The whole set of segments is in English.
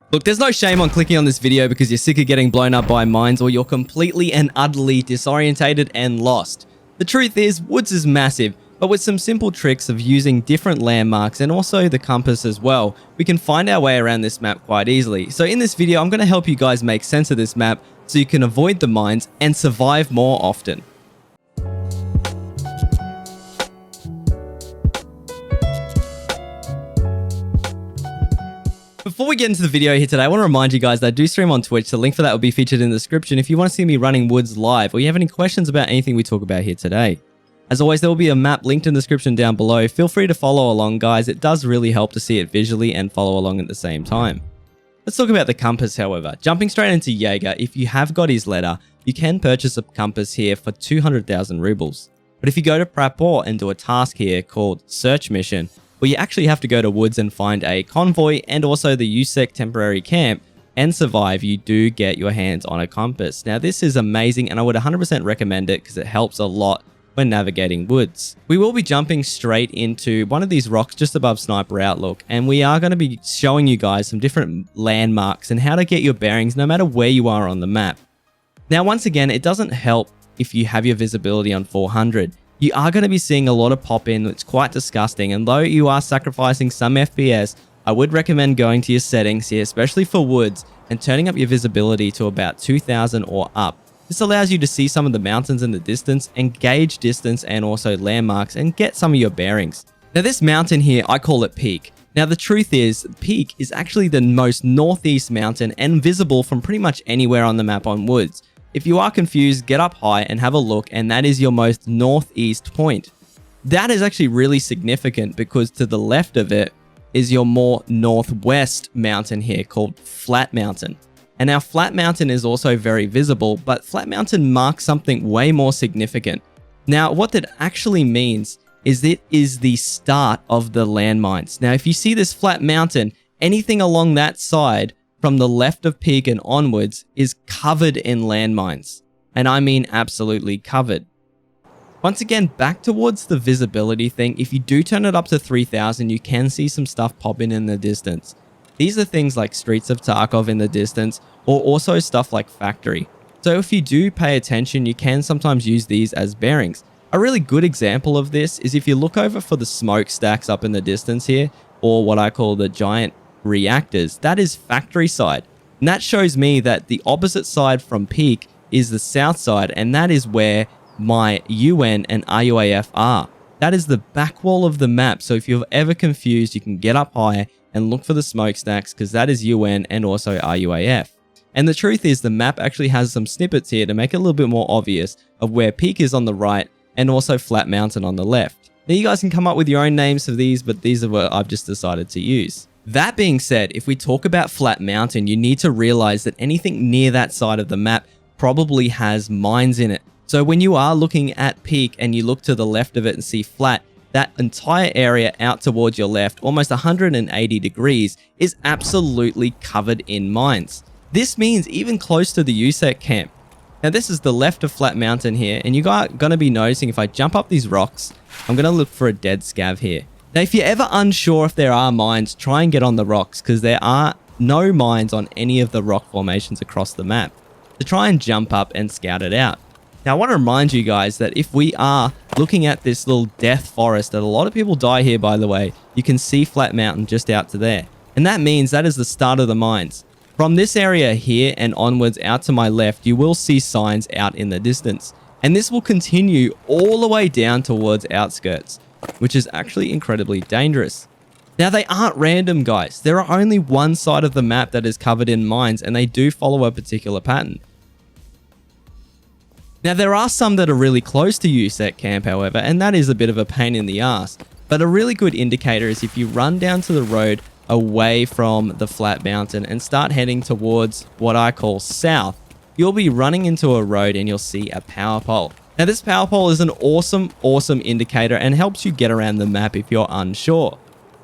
Look, there's no shame on clicking on this video because you're sick of getting blown up by mines or you're completely and utterly disorientated and lost. The truth is, Woods is massive, but with some simple tricks of using different landmarks and also the compass as well, we can find our way around this map quite easily. So in this video, I'm going to help you guys make sense of this map so you can avoid the mines and survive more often. Before we get into the video here today, I want to remind you guys that I do stream on Twitch. The link for that will be featured in the description if you want to see me running Woods live or you have any questions about anything we talk about here today. As always, there will be a map linked in the description down below. Feel free to follow along, guys. It does really help to see it visually and follow along at the same time. Let's talk about the compass, however. Jumping straight into Jaeger, if you have got his letter, you can purchase a compass here for 200,000 rubles. But if you go to Prapor and do a task here called Search Mission, well, you actually have to go to Woods and find a convoy and also the USEC temporary camp and survive, you do get your hands on a compass. Now, this is amazing and I would 100% recommend it because it helps a lot when navigating Woods. We will be jumping straight into one of these rocks just above Sniper Outlook, and we are going to be showing you guys some different landmarks and how to get your bearings no matter where you are on the map. Now, once again, it doesn't help if you have your visibility on 400. You are going to be seeing a lot of pop-in. It's quite disgusting, and though you are sacrificing some FPS, I would recommend going to your settings here, especially for Woods, and turning up your visibility to about 2000 or up. This allows you to see some of the mountains in the distance and gauge distance and also landmarks and get some of your bearings. Now, this mountain here, I call it Peak. Now, the truth is, Peak is actually the most northeast mountain and visible from pretty much anywhere on the map on Woods. If you are confused, get up high and have a look, and that is your most northeast point. That is actually really significant because to the left of it is your more northwest mountain here called Flat Mountain. And now Flat Mountain is also very visible, but Flat Mountain marks something way more significant. Now, what that actually means is it is the start of the landmines. Now, if you see this Flat Mountain, anything along that side from the left of Peak and onwards is covered in landmines. And I mean absolutely covered. Once again, back towards the visibility thing, if you do turn it up to 3000, you can see some stuff popping in the distance. These are things like Streets of Tarkov in the distance, or also stuff like Factory. So if you do pay attention, you can sometimes use these as bearings. A really good example of this is if you look over for the smokestacks up in the distance here, or what I call the giant reactors, that is Factory side. And that shows me that the opposite side from Peak is the south side, and that is where my UN and RUAF are. That is the back wall of the map, so if you're ever confused, you can get up high and look for the smokestacks because that is UN and also RUAF. And the truth is, the map actually has some snippets here to make it a little bit more obvious of where Peak is on the right and also Flat Mountain on the left. Now, you guys can come up with your own names for these, but these are what I've just decided to use. That being said, if we talk about Flat Mountain, you need to realize that anything near that side of the map probably has mines in it. So when you are looking at Peak and you look to the left of it and see Flat, that entire area out towards your left, almost 180 degrees, is absolutely covered in mines. This means even close to the USEC camp. Now, this is the left of Flat Mountain here, and you are going to be noticing if I jump up these rocks, I'm going to look for a dead scav here. Now, if you're ever unsure if there are mines, try and get on the rocks because there are no mines on any of the rock formations across the map. So try and jump up and scout it out. Now, I want to remind you guys that if we are looking at this little death forest that a lot of people die here, by the way, you can see Flat Mountain just out to there. And that means that is the start of the mines. From this area here and onwards out to my left, you will see signs out in the distance. And this will continue all the way down towards outskirts, which is actually incredibly dangerous. Now, they aren't random, guys. There are only one side of the map that is covered in mines, and they do follow a particular pattern. Now, there are some that are really close to USEC camp, however, and that is a bit of a pain in the ass. But a really good indicator is if you run down to the road away from the Flat Mountain and start heading towards what I call south, you'll be running into a road and you'll see a power pole. Now, this power pole is an awesome indicator and helps you get around the map if you're unsure.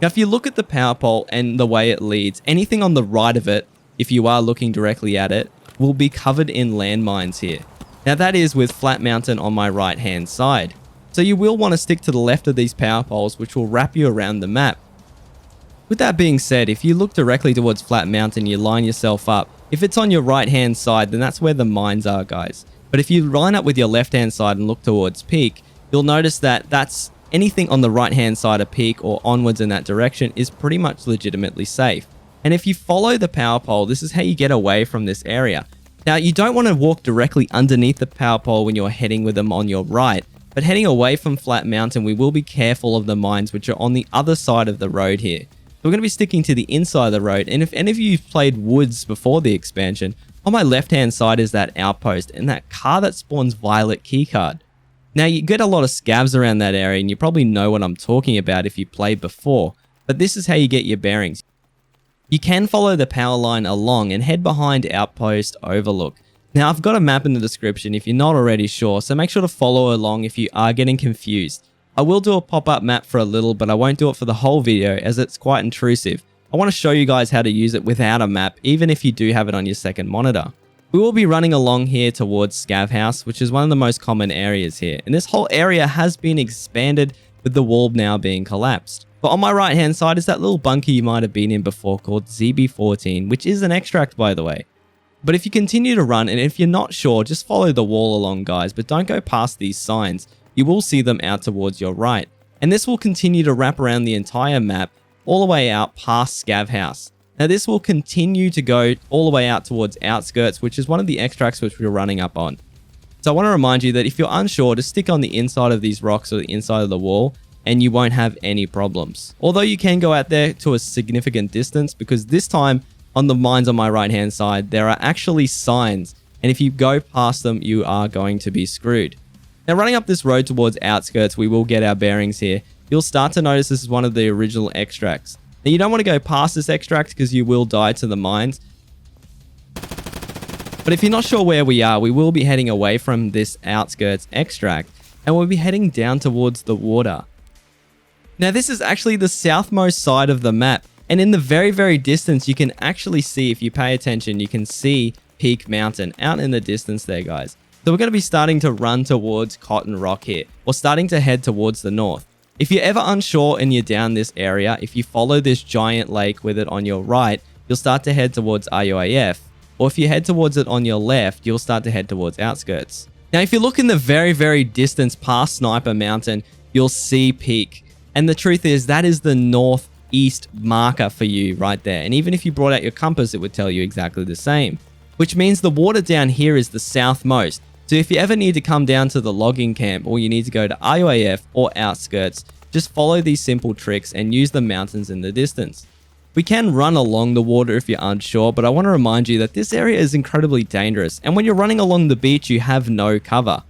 Now, if you look at the power pole and the way it leads, anything on the right of it, if you are looking directly at it, will be covered in landmines here. Now, that is with Flat Mountain on my right hand side. So you will want to stick to the left of these power poles, which will wrap you around the map. With that being said, if you look directly towards Flat Mountain, you line yourself up. If it's on your right hand side, then that's where the mines are, guys. But if you line up with your left hand side and look towards Peak, you'll notice that that's anything on the right hand side of Peak or onwards in that direction is pretty much legitimately safe. And if you follow the power pole, this is how you get away from this area. Now, you don't want to walk directly underneath the power pole when you're heading with them on your right, but heading away from Flat Mountain, we will be careful of the mines which are on the other side of the road here. So we're going to be sticking to the inside of the road, and if any of you played Woods before the expansion, on my left hand side is that outpost and that car that spawns Violet Keycard. Now, you get a lot of scavs around that area, and you probably know what I'm talking about if you played before, but this is how you get your bearings. You can follow the power line along and head behind Outpost Overlook. Now, I've got a map in the description if you're not already sure, so make sure to follow along if you are getting confused. I will do a pop-up map for a little, but I won't do it for the whole video as it's quite intrusive. I want to show you guys how to use it without a map, even if you do have it on your second monitor. We will be running along here towards Scav House, which is one of the most common areas here, and this whole area has been expanded with the wall now being collapsed. But on my right hand side is that little bunker you might have been in before called ZB14, which is an extract, by the way. But if you continue to run, and if you're not sure, just follow the wall along, guys, but don't go past these signs. You will see them out towards your right. And this will continue to wrap around the entire map all the way out past Scav House. Now, this will continue to go all the way out towards Outskirts, which is one of the extracts which we're running up on. So I want to remind you that if you're unsure, just stick on the inside of these rocks or the inside of the wall, and you won't have any problems. Although you can go out there to a significant distance, because this time on the mines on my right hand side, there are actually signs, and if you go past them, you are going to be screwed. Now, running up this road towards Outskirts, we will get our bearings here. You'll start to notice this is one of the original extracts. Now, you don't want to go past this extract because you will die to the mines. But if you're not sure where we are, we will be heading away from this Outskirts extract, and we'll be heading down towards the water. Now, this is actually the southmost side of the map, and in the very, very distance, you can actually see, if you pay attention, you can see Peak Mountain out in the distance there, guys. So we're going to be starting to run towards Cotton Rock here, or starting to head towards the north. If you're ever unsure and you're down this area, if you follow this giant lake with it on your right, you'll start to head towards RUAF. Or if you head towards it on your left, you'll start to head towards Outskirts. Now, if you look in the very, very distance past Sniper Mountain, you'll see Peak. And the truth is, that is the northeast marker for you right there. And even if you brought out your compass, it would tell you exactly the same. Which means the water down here is the southmost. So if you ever need to come down to the logging camp, or you need to go to RUAF or Outskirts, just follow these simple tricks and use the mountains in the distance. We can run along the water if you're unsure, but I want to remind you that this area is incredibly dangerous, and when you're running along the beach, you have no cover.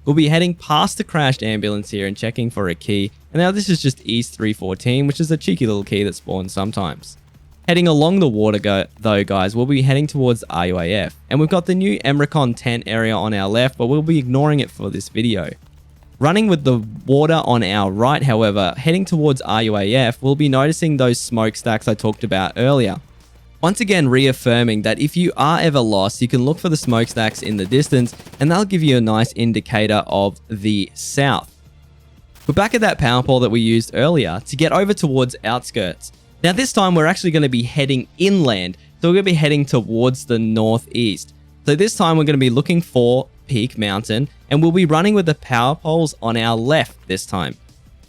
We'll be heading past the crashed ambulance here and checking for a key, and now this is just East 314, which is a cheeky little key that spawns sometimes. Heading along the water though, guys, we'll be heading towards RUAF, and we've got the new Emricon tent area on our left, but we'll be ignoring it for this video. Running with the water on our right, however, heading towards RUAF, we'll be noticing those smokestacks I talked about earlier. Once again, reaffirming that if you are ever lost, you can look for the smokestacks in the distance, and they'll give you a nice indicator of the south. We're back at that power pole that we used earlier to get over towards Outskirts. Now, this time we're actually going to be heading inland, so we're going to be heading towards the northeast. So this time we're going to be looking for Peak Mountain, and we'll be running with the power poles on our left this time.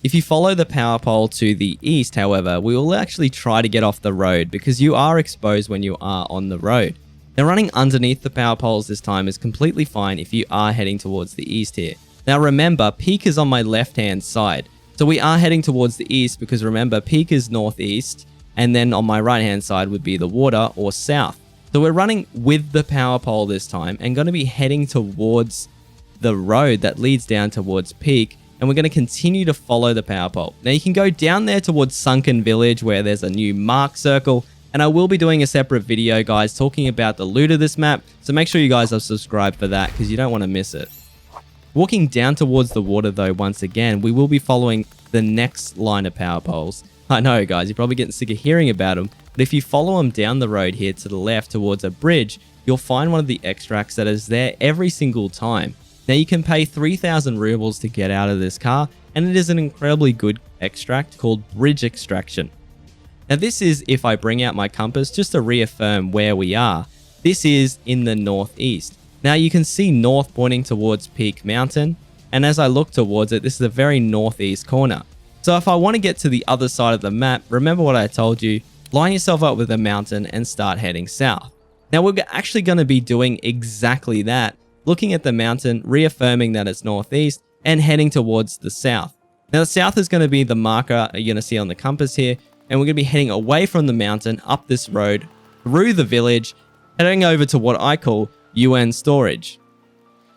If you follow the power pole to the east, however, we will actually try to get off the road because you are exposed when you are on the road. Now, running underneath the power poles this time is completely fine if you are heading towards the east here. Now remember, Peak is on my left-hand side. So we are heading towards the east because remember, Peak is northeast, and then on my right-hand side would be the water or south. So we're running with the power pole this time and going to be heading towards the road that leads down towards Peak, and we're going to continue to follow the power pole. Now you can go down there towards Sunken Village where there's a new mark circle, and I will be doing a separate video, guys, talking about the loot of this map, so make sure you guys are subscribed for that because you don't want to miss it. Walking down towards the water though, once again, we will be following the next line of power poles. I know, guys, you're probably getting sick of hearing about them, but if you follow them down the road here to the left towards a bridge, you'll find one of the extracts that is there every single time. Now you can pay 3,000 rubles to get out of this car, and it is an incredibly good extract called Bridge Extraction. Now this is if I bring out my compass just to reaffirm where we are. This is in the northeast. Now you can see north pointing towards Peak Mountain, and as I look towards it, this is a very northeast corner. So if I want to get to the other side of the map, remember what I told you, line yourself up with a mountain and start heading south. Now we're actually going to be doing exactly that, looking at the mountain, reaffirming that it's northeast, and heading towards the south. Now the south is going to be the marker you're going to see on the compass here, and we're going to be heading away from the mountain, up this road, through the village, heading over to what I call UN storage.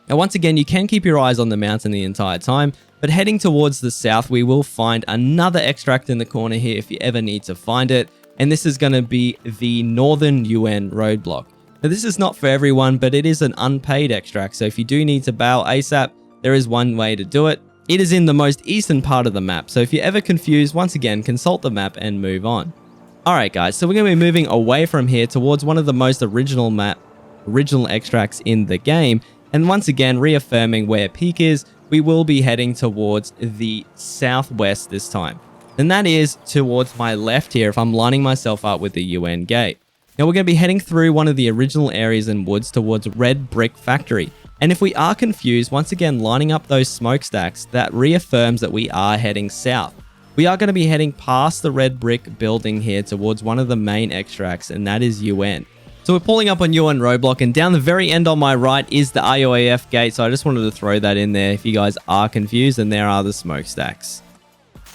Now once again, you can keep your eyes on the mountain the entire time, but heading towards the south, we will find another extract in the corner here if you ever need to find it, and this is going to be the Northern UN roadblock. Now this is not for everyone, but it is an unpaid extract, so if you do need to bail ASAP, there is one way to do it. It is in the most eastern part of the map, so if you're ever confused, once again, consult the map and move on. Alright guys, so we're going to be moving away from here towards one of the most original extracts in the game, and once again, reaffirming where Peak is, we will be heading towards the southwest this time. And that is towards my left here if I'm lining myself up with the UN gate. Now we're going to be heading through one of the original areas and woods towards Red Brick Factory. And if we are confused, once again lining up those smokestacks, that reaffirms that we are heading south. We are going to be heading past the red brick building here towards one of the main extracts, and that is UN. So we're pulling up on UN roadblock, and down the very end on my right is the RUAF gate, so I just wanted to throw that in there if you guys are confused, and there are the smokestacks.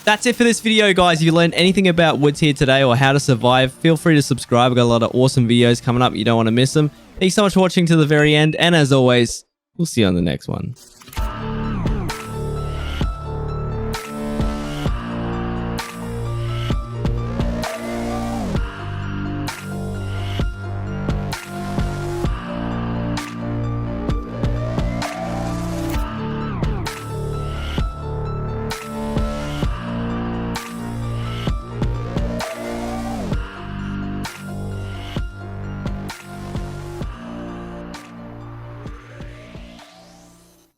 That's it for this video, guys. If you learned anything about woods here today or how to survive, feel free to subscribe. We've got a lot of awesome videos coming up. You don't want to miss them. Thanks so much for watching to the very end, and as always, we'll see you on the next one.